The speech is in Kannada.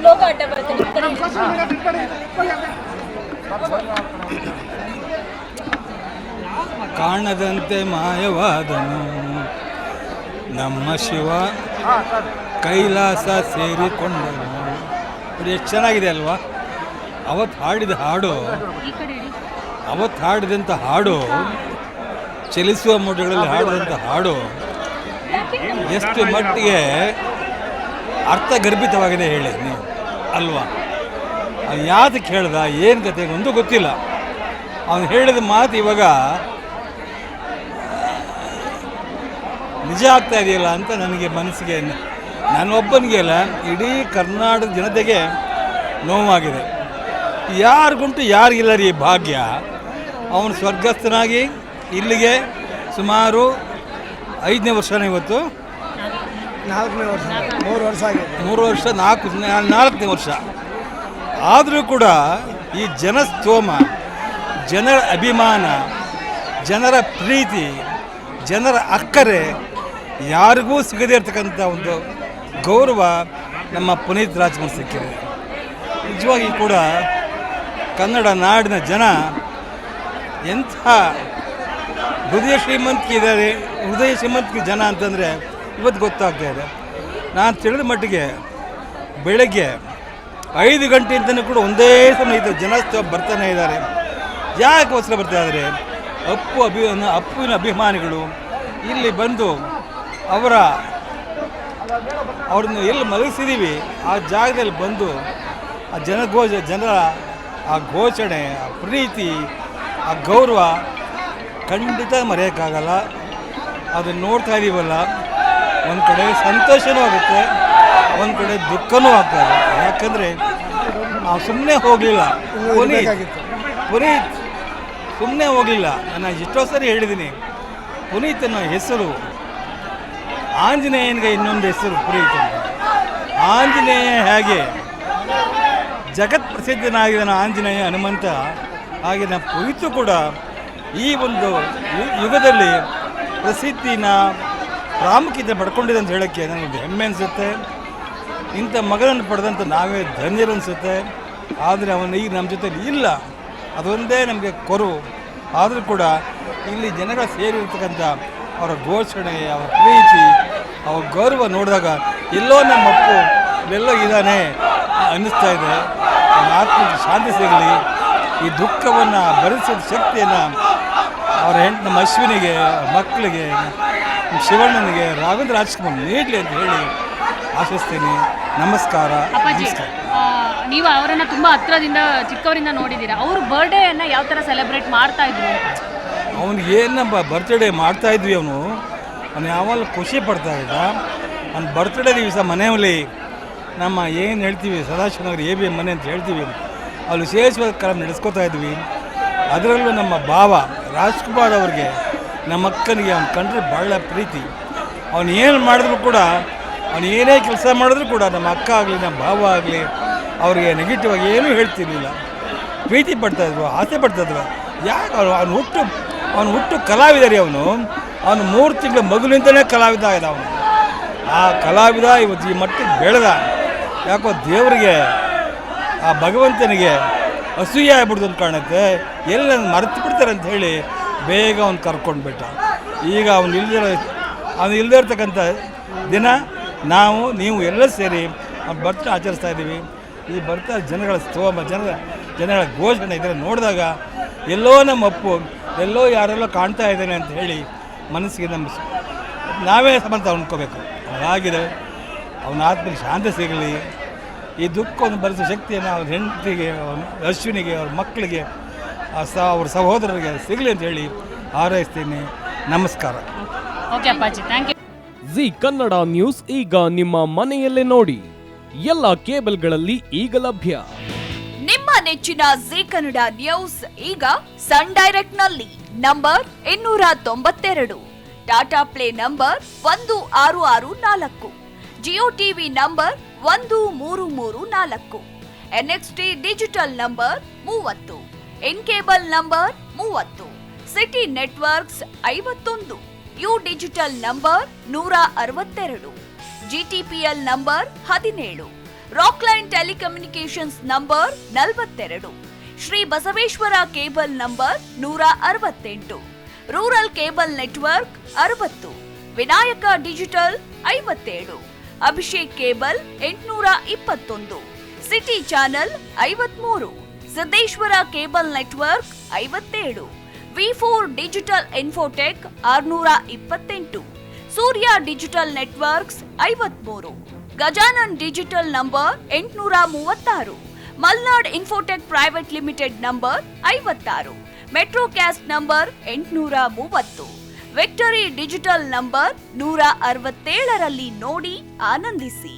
ಲೋಗೋ ಅಡ್ಡ ಬರುತ್ತೆ. ಕಾಣದಂತೆ ಮಾಯವಾದನು ನಮ್ಮ ಶಿವ, ಕೈಲಾಸ ಸೇರಿಕೊಂಡನು. ಎಷ್ಟು ಚೆನ್ನಾಗಿದೆ ಅಲ್ವಾ? ಅವತ್ತು ಹಾಡಿದಂಥ ಹಾಡು, ಚಲಿಸುವ ಮೋಡಗಳಲ್ಲಿ ಹಾಡಿದಂಥ ಹಾಡು ಎಷ್ಟು ಮಟ್ಟಿಗೆ ಅರ್ಥಗರ್ಭಿತವಾಗಿದೆ ಹೇಳಿ ನೀವು ಅಲ್ವಾ? ಅದು ಯಾತಕ್ಕೆ ಹೇಳ್ದ, ಏನು ಕತೆ ಒಂದು ಗೊತ್ತಿಲ್ಲ. ಅವನು ಹೇಳಿದ ಮಾತು ಇವಾಗ ನಿಜ ಆಗ್ತಾ ಇದೆಯಲ್ಲ ಅಂತ ನನಗೆ ಮನಸ್ಸಿಗೆ, ನಾನೊಬ್ಬನಿಗೆ ಅಲ್ಲ, ಇಡೀ ಕರ್ನಾಟಕ ಜನತೆಗೆ ನೋವಾಗಿದೆ. ಯಾರಿಗುಂಟು ಯಾರಿಗಿಲ್ಲ ರೀ ಭಾಗ್ಯ. ಅವನು ಸ್ವರ್ಗಸ್ಥನಾಗಿ ಇಲ್ಲಿಗೆ ಸುಮಾರು 5ನೇ ವರ್ಷನೇ ಇವತ್ತು, 4ನೇ ವರ್ಷ, 3 ವರ್ಷ ಆಗಿದೆ. 3 ವರ್ಷ, 4ನೇ ವರ್ಷ. ಆದರೂ ಕೂಡ ಈ ಜನಸ್ತೋಮ, ಜನರ ಅಭಿಮಾನ, ಜನರ ಪ್ರೀತಿ, ಜನರ ಅಕ್ಕರೆ ಯಾರಿಗೂ ಸಿಗದೇ ಇರ್ತಕ್ಕಂಥ ಒಂದು ಗೌರವ ನಮ್ಮ ಪುನೀತ್ ರಾಜ್ಕುಮಾರ್ ಸಿಕ್ಕಿದೆ. ನಿಜವಾಗಿ ಕೂಡ ಕನ್ನಡ ನಾಡಿನ ಜನ ಎಂಥ ಹೃದಯ ಶ್ರೀಮಂತಿಕೆ ಜನ ಅಂತಂದರೆ ಇವತ್ತು ಗೊತ್ತಾಗ್ತಾ ಇದೆ. ನಾನು ತಿಳಿದ ಮಟ್ಟಿಗೆ ಬೆಳಗ್ಗೆ 5 ಗಂಟೆಯಿಂದಲೂ ಕೂಡ ಒಂದೇ ಸಮಯ ಜನಸ್ತೋಮ ಬರ್ತಾನೆ ಇದ್ದಾರೆ. ಯಾಕೋಸ್ಕರ ಬರ್ತಾ ಇದ್ದಾರೆ? ಅಪ್ಪುವಿನ ಅಭಿಮಾನಿಗಳು ಇಲ್ಲಿ ಬಂದು ಅವ್ರನ್ನ ಎಲ್ಲಿ ಮಲಗಿಸಿದ್ದೀವಿ ಆ ಜಾಗದಲ್ಲಿ ಬಂದು ಆ ಜನರ ಆ ಘೋಷಣೆ, ಆ ಪ್ರೀತಿ, ಆ ಗೌರವ ಖಂಡಿತ ಮರೆಯೋಕ್ಕಾಗಲ್ಲ. ಅದನ್ನು ನೋಡ್ತಾ ಇದ್ದೀವಲ್ಲ, ಒಂದು ಕಡೆ ಸಂತೋಷನೂ ಆಗುತ್ತೆ, ಒಂದು ಕಡೆ ದುಃಖನೂ ಆಗ್ತದೆ. ಯಾಕಂದರೆ ನಾವು ಸುಮ್ಮನೆ ಹೋಗಲಿಲ್ಲ, ಪುನೀತ್ ಸುಮ್ಮನೆ ಹೋಗಲಿಲ್ಲ. ನಾನು ಎಷ್ಟೋ ಸರಿ ಹೇಳಿದ್ದೀನಿ, ಪುನೀತನ ಹೆಸರು ಆಂಜನೇಯನಿಗೆ ಇನ್ನೊಂದು ಹೆಸರು ಪುನೀತ್ ಅಂತ. ಆಂಜನೇಯ ಹೇಗೆ ಜಗತ್ ಪ್ರಸಿದ್ಧನಾಗಿದ್ದಾನೆ ಆಂಜನೇಯ ಹನುಮಂತ, ಹಾಗೆ ನಮ್ಮ ಪುನೀತು ಕೂಡ ಈ ಒಂದು ಯುಗದಲ್ಲಿ ಪ್ರಸಿದ್ಧಿನ ಪ್ರಾಮುಖ್ಯತೆ ಪಡ್ಕೊಂಡಿದೆ ಅಂತ ಹೇಳೋಕ್ಕೆ ನನಗೆ ಹೆಮ್ಮೆ ಅನಿಸುತ್ತೆ. ಇಂಥ ಮಗನನ್ನು ಪಡೆದಂಥ ನಾವೇ ಧನ್ಯರು ಅನಿಸುತ್ತೆ. ಆದರೆ ಅವನು ಈಗ ನಮ್ಮ ಜೊತೆಲಿ ಇಲ್ಲ, ಅದೊಂದೇ ನಮಗೆ ಕೊರವು. ಆದರೂ ಕೂಡ ಇಲ್ಲಿ ಜನಗಳ ಸೇರಿರ್ತಕ್ಕಂಥ ಅವರ ಘೋಷಣೆ, ಅವರ ಪ್ರೀತಿ, ಅವರ ಗೌರವ ನೋಡಿದಾಗ ಎಲ್ಲೋ ನಮ್ಮ ಅಪ್ಪು ಇಲ್ಲೆಲ್ಲೋ ಇದ್ದಾನೆ ಅನ್ನಿಸ್ತಾ ಇದೆ. ಆತ್ಮಕ್ಕೆ ಶಾಂತಿ ಸಿಗಲಿ, ಈ ದುಃಖವನ್ನು ಭರಿಸೋ ಶಕ್ತಿಯನ್ನು ಅವರ ನಮ್ಮ ಅಶ್ವಿನಿಗೆ, ಮಕ್ಕಳಿಗೆ, ಶಿವಣ್ಣನಿಗೆ, ರಾಘವೇಂದ್ರ ರಾಜ್ಕುಮಾರ್ ನೀಡಲಿ ಅಂತ ಹೇಳಿ ಆಶಿಸ್ತೀನಿ. ನಮಸ್ಕಾರ. ನೀವು ಅವರನ್ನ ತುಂಬ ಹತ್ರದಿಂದ ಚಿಕ್ಕವರಿಂದ ನೋಡಿದ್ದೀರಾ. ಅವರು ಬರ್ಡೇಯನ್ನು ಯಾವ ಥರ ಸೆಲೆಬ್ರೇಟ್ ಮಾಡ್ತಾ ಇದ್ರು? ಅವ್ನಿಗೆ ಏನು ಬರ್ತ್ಡೇ ಮಾಡ್ತಾಯಿದ್ವಿ, ಅವನು ಯಾವಾಗ ಖುಷಿ ಪಡ್ತಾ ಇದ್ದ. ಅವ್ನ ಬರ್ತ್ಡೇ ದಿವಸ ಮನೆಯಲ್ಲಿ ನಮ್ಮ ಏನು ಹೇಳ್ತೀವಿ ಸದಾಶಿವನಗರ ABM ಮನೆ ಅಂತ ಹೇಳ್ತೀವಿ, ಅಲ್ಲಿ ವಿಶೇಷವಾದ ಕಾರ್ಯ ನಡೆಸ್ಕೋತಾ ಇದ್ವಿ. ಅದರಲ್ಲೂ ನಮ್ಮ ಭಾವ ರಾಜ್ಕುಮಾರ್ ಅವ್ರಿಗೆ, ನಮ್ಮ ಅಕ್ಕನಿಗೆ ಅವ್ನು ಕಂಡ್ರೆ ಭಾಳ ಪ್ರೀತಿ. ಅವನು ಏನು ಮಾಡಿದ್ರು ಕೂಡ, ಅವನು ಏನೇ ಕೆಲಸ ಮಾಡಿದ್ರು ಕೂಡ ನಮ್ಮ ಅಕ್ಕ ಆಗಲಿ, ನಮ್ಮ ಭಾವ ಆಗಲಿ ಅವ್ರಿಗೆ ನೆಗೆಟಿವ್ ಆಗಿ ಏನೂ ಹೇಳ್ತಿರ್ಲಿಲ್ಲ. ಪ್ರೀತಿ ಪಡ್ತಾಯಿದ್ರು, ಆಸೆ ಪಡ್ತಾಯಿದ್ರು. ಯಾಕೆ ಅವನು ಹುಟ್ಟು ಕಲಾವಿದ ರೀ. ಅವನು 3 ತಿಂಗಳ ಮಗುವಿನಿಂದಲೇ ಕಲಾವಿದ ಆಗಿದೆ. ಅವನು ಆ ಕಲಾವಿದ ಇವತ್ತು ಈ ಮಟ್ಟಿಗೆ ಬೆಳೆದ. ಯಾಕೋ ದೇವರಿಗೆ, ಆ ಭಗವಂತನಿಗೆ ಅಸೂಯೆ ಆಗ್ಬಿಡ್ದು ಅಂತ ಕಾಣುತ್ತೆ. ಎಲ್ಲ ಮರೆತು ಬಿಡ್ತಾರೆ ಅಂತ ಹೇಳಿ ಬೇಗ ಅವ್ನು ಕರ್ಕೊಂಡ್ಬಿಟ್ಟ. ಈಗ ಅವನು ಇಲ್ಲದೇ ಇರ್ತಕ್ಕಂಥ ದಿನ ನೀವು ಎಲ್ಲ ಸೇರಿ ಅವ್ನು ಬರ್ತಾ ಆಚರಿಸ್ತಾ ಇದ್ದೀವಿ. ಈ ಬರ್ತಾ ಜನಗಳ ಸ್ತೋಮ, ಜನಗಳ ಘೋಷಣೆ ಇದನ್ನು ನೋಡಿದಾಗ ಎಲ್ಲೋ ನಮ್ಮ ಅಪ್ಪು ಎಲ್ಲೋ ಯಾರೆಲ್ಲೋ ಕಾಣ್ತಾ ಇದ್ದಾನೆ ಅಂತ ಹೇಳಿ ಮನಸ್ಸಿಗೆ ನಾವೇ ಸಮರ್ಥ ಅಂದ್ಕೋಬೇಕು. ಹಾಗಾಗಿದೆ. ಅವನ ಆತ್ಮಕ್ಕೆ ಶಾಂತಿ ಸಿಗಲಿ, ಈ ದುಃಖವನ್ನು ಭರಿಸೋ ಶಕ್ತಿಯನ್ನು ಅವ್ರ ಹೆಂಡತಿಗೆ, ಅಶ್ವಿನಿಗೆ, ಅವ್ರ ಮಕ್ಕಳಿಗೆ, ಅವ್ರ ಸಹೋದರರಿಗೆ ಸಿಗಲಿ ಅಂತ ಹೇಳಿ ಹಾರೈಸ್ತೀನಿ. ನಮಸ್ಕಾರ. ಓಕೆ ಅಪ್ಪಾಜಿ, thank you. Zee Kannada news ಈಗ ನಿಮ್ಮ ಮನೆಯಲ್ಲೇ ನೋಡಿ. ಎಲ್ಲ ಕೇಬಲ್ಗಳಲ್ಲಿ ಈಗ ಲಭ್ಯ. ನಿಮ್ಮ ನೆಚ್ಚಿನ ಜಿ ಕನ್ನಡ ನ್ಯೂಸ್ ಈಗ ಸನ್ ಡೈರೆಕ್ಟ್ ನಲ್ಲಿ number 292, Tata play number 1664, Jio TV number 1334, NXT digital number 30, in cable number 30, city networks 51, U digital number 162, GTPL number 17, Rockline telecommunications number 42, Shri Basaveshwara cable number 168, rural cable network 60, Vinayaka digital 57, Abhishek cable 821, city channel 53, Siddeshwara cable network 57, V4 digital Infotech 628, Surya digital networks 53, Gajanan digital number 836, Malnad Infotech private limited number 56, Metrocast number 830, Victory digital number 167ರಲ್ಲಿ ನೋಡಿ ಆನಂದಿಸಿ.